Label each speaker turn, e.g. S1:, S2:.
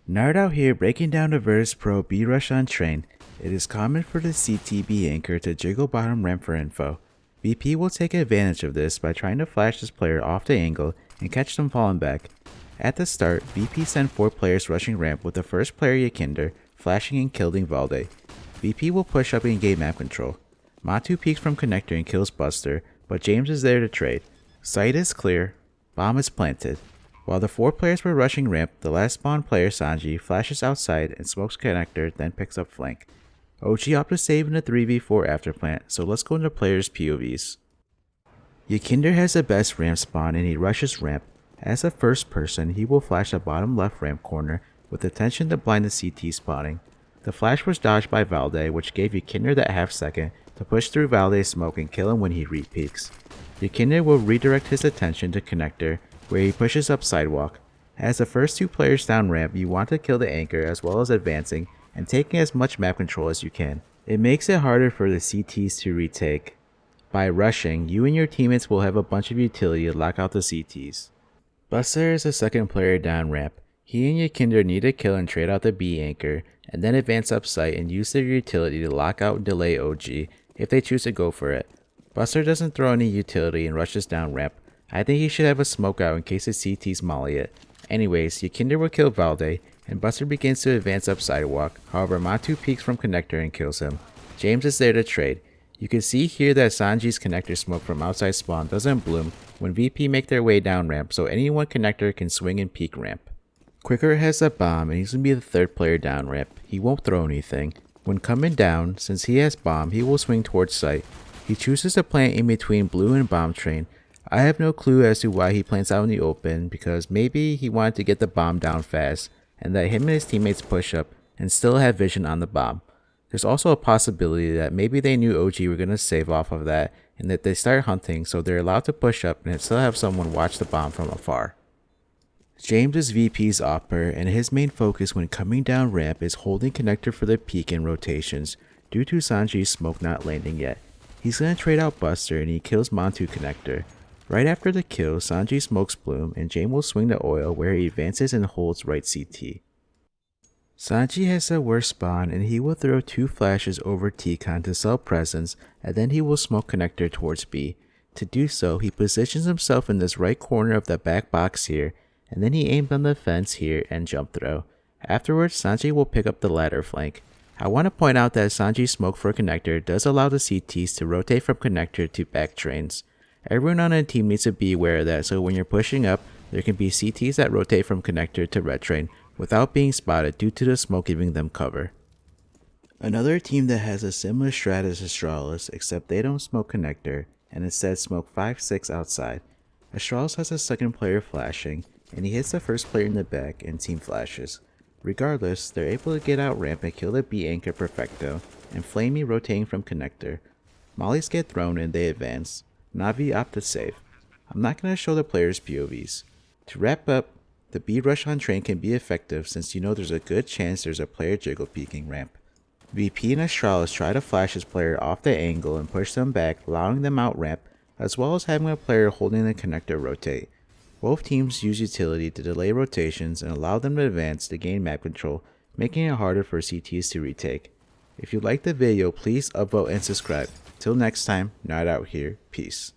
S1: Nerd out here breaking down the Virtus.pro B rush on train. It is common for the CTB anchor to jiggle bottom ramp for info. VP will take advantage of this by trying to flash this player off the angle and catch them falling back. At the start, VP sent 4 players rushing ramp with the first player YEKINDAR flashing and killing valde. VP will push up and gain map control. Mantuu peeks from connector and kills Buster, but James is there to trade. Site is clear, bomb is planted. While the 4 players were rushing ramp, the last spawn player SANJI flashes outside and smokes connector, then picks up flank. OG opted to save in a 3v4 after plant, so let's go into players' POVs. YEKINDAR has the best ramp spawn and he rushes ramp. As a first person, he will flash the bottom left ramp corner with intention to blind the CT spawning. The flash was dodged by valde, which gave YEKINDAR that half second to push through valde's smoke and kill him when he re-peeks. YEKINDAR will redirect his attention to connector, where he pushes up sidewalk. As the first 2 players down ramp, you want to kill the anchor as well as advancing and taking as much map control as you can. It makes it harder for the CTs to retake. By rushing, you and your teammates will have a bunch of utility to lock out the CTs. Buster is the second player down ramp. He and YEKINDAR need to kill and trade out the B anchor, and then advance up site and use their utility to lock out and delay OG if they choose to go for it. Buster doesn't throw any utility and rushes down ramp. I think he should have a smoke out in case the CTs molly it. Anyways, YEKINDAR will kill valde, and Buster begins to advance up sidewalk. However, Mantuu peeks from connector and kills him. James is there to trade. You can see here that Sanji's connector smoke from outside spawn doesn't bloom when VP make their way down ramp, so anyone connector can swing and peek ramp. qikert has a bomb and he's going to be the 3rd player down ramp. He won't throw anything. When coming down, since he has bomb, he will swing towards site. He chooses to plant in between blue and bomb train. I have no clue as to why he plants out in the open, because maybe he wanted to get the bomb down fast and let him and his teammates push up and still have vision on the bomb. There's also a possibility that maybe they knew OG were going to save off of that and that they start hunting, so they're allowed to push up and still have someone watch the bomb from afar. James is VP's opper, and his main focus when coming down ramp is holding connector for the peak and rotations due to Sanji's smoke not landing yet. He's going to trade out Buster and he kills Mantuu connector. Right after the kill, Sanji smokes bloom and Jame will swing the oil where he advances and holds right CT. Sanji has the worst spawn and he will throw 2 flashes over T-Con to sell presence, and then he will smoke connector towards B. To do so, he positions himself in this right corner of the back box here, and then he aims on the fence here and jump throw. Afterwards, Sanji will pick up the ladder flank. I want to point out that Sanji's smoke for connector does allow the CTs to rotate from connector to back trains. Everyone on a team needs to be aware of that, so when you're pushing up, there can be CTs that rotate from connector to red train without being spotted due to the smoke giving them cover. Another team that has a similar strat is Astralis, except they don't smoke connector and instead smoke 5-6 outside. Astralis has a 2nd player flashing, and he hits the 1st player in the back and team flashes. Regardless, they're able to get out ramp and kill the B anchor Perfecto and flamie rotating from connector. Mollies get thrown and they advance. NAVI opt to save. I'm not going to show the players' POVs. To wrap up, the B rush on train can be effective since you know there's a good chance there's a player jiggle peeking ramp. VP and Astralis try to flash his player off the angle and push them back, allowing them out ramp, as well as having a player holding the connector rotate. Both teams use utility to delay rotations and allow them to advance to gain map control, making it harder for CTs to retake. If you liked the video, please upvote and subscribe. Till next time, Nerd out here. Peace.